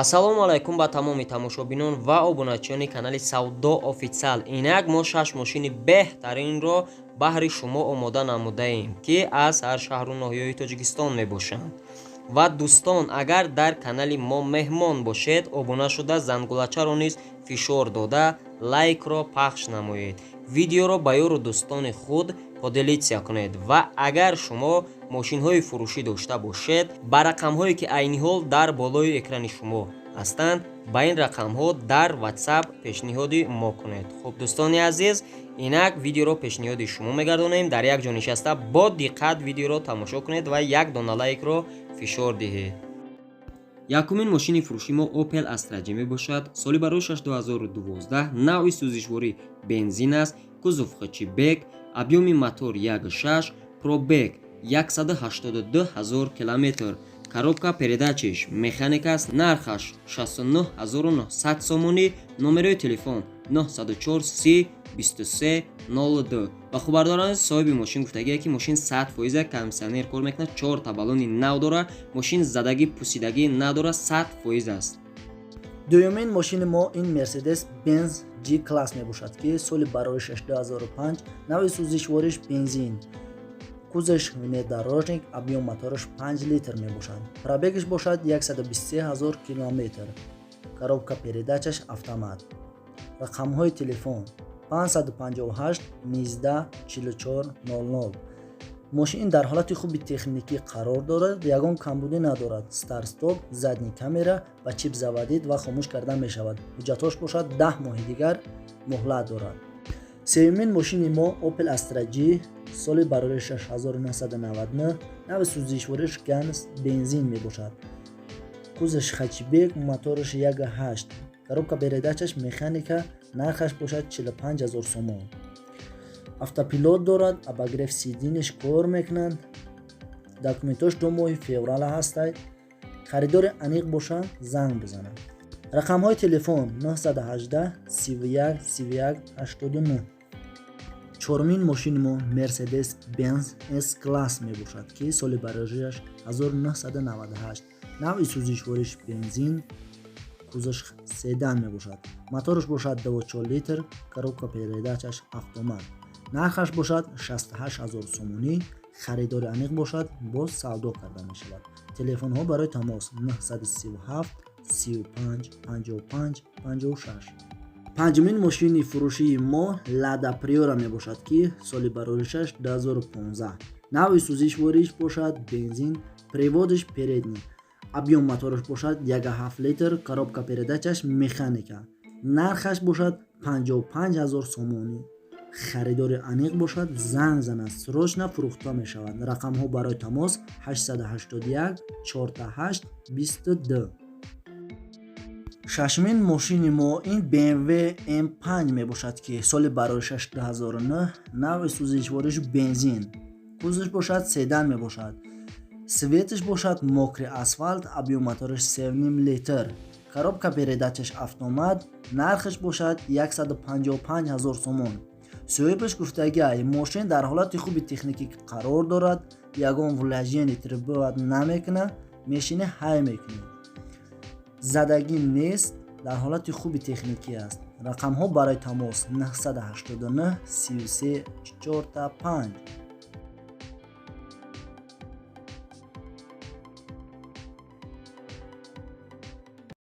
ассалому алайкум ба тамоми тамошобинон ва обуначиёни канали Савдо Официал. Инак мо 6 мошини беҳтаринро баҳри шумо омода намудаем, ки аз ҳар шаҳру ноҳияҳои Тоҷикистон мебошанд. Ва дӯстон, агар дар канали мо меҳмон бошед, обуна шуда зангулачаро низ фишор дода лайкро пахш намоед. Видеоро ба ёру дӯстони худ поделитсия кунед ва агар шумо мошинҳои фурӯшӣ дошта бошед, ба рақамҳое ки айни ҳол дар болои экрани шумо ҳастанд, ба ин рақамҳо дар WhatsApp пешниҳоди мо кунед. Хуб дӯстони азиз, инак видеоро пешниҳоди шумо мегардонем. Дар як ҷо нишаста бо диққат видеоро тамошо кунед ва як дона лайкро фишор диҳед. Якумин мошини фурӯши мо Opel Astra J мебошад. Соли барояш 2012, навъи сӯзишворӣ бензин аст, кузов хэтчбек, объёми мотор 1.6, пробег 182 000 км, коробка передачаш механик аст, нархаш 69900 сомонӣ, номерои телефон 904 30 23 02. Ба хабардорани соҳиби мошин гуфтагие ки мошин 100% кондитсионер кор мекунад, 4 та баллони нав дора, мошин задагӣ пусидагӣ надора, 100% аст. дуюмин мошини мо ин Mercedes-Benz G-Class мебошад, ки соли барояш 2005, навъи сӯзишвориш бензин, кузаш внедорожник, объём мотораш 5 литр мебошад, пробегаш бошад 123 000 км, коробка передачаш автомат. рақамҳои телефон 558 19 44 00. мошин дар ҳолати хуби техникӣ қарор дорад, ягон камбудӣ надорад, старт-стоп, задни камера ба чип завадид ва хомӯш карда мешавад. ҳуҷҷатош бошад 10 моҳи дигар муҳлат дорад. сеюмин мошини мо Opel Astra J, соли барояш 1999, нави сӯзишвориш Gans бензин мебошад, кузаш хэтчбек, мотораш 1.8, коробка передачаш механика, нархаш бошад 45 000 сомон. автопилот дорад, обогрев сидиниш кор мекунад, документош 2 моҳи феврала ҳастад. харидори аниқ бошад занг бизанад. рақамҳои телефон 918 31 31 89. чорумин мошини мо Mercedes-Benz S-Class мебошад, ки соли барояш 1998, навъи сӯзишвориш бензин, кузаш седан мебошад, мотораш бошад 2.4 литр, коробка передачаш автомат, нархаш бошад 68 000 сомонӣ. харидори аниқ бошад, боз савдо карда мешавад. телефонҳо барои тамос 937 35 55 56. панҷумин мошини фурӯшии мо Lada Priora мебошад, ки соли барояш 2015, навъи сӯзишвориш бошад бензин, приводиш передни, объём мотораш бошад 1.7 литр, коробка передачаш механика, нархаш бошад 55 000 сомонӣ. харидори аниқ бошад, занг занад, срочна фурӯхта мешавад. рақамҳо барои тамос 881 48 22. шашмин мошини мо ин BMW M5 мебошад, ки соли барояш 2009, навъи сӯзишвориш бензин, кузаш бошад седан мебошад, светиш бошад мокри асфалт, объём мотораш 3.5 литр, коробка передачаш автомат, нархаш бошад 155 000 сомон. соҳибаш гуфтагия мошин дар ҳолати хуби техникӣ қарор дорад, ягон влажени трубат намекунад, мешини ҳай мекунед, задагӣ нест, дар ҳолати хуби техникӣ аст. рақамҳо барои тамос 989 33 45.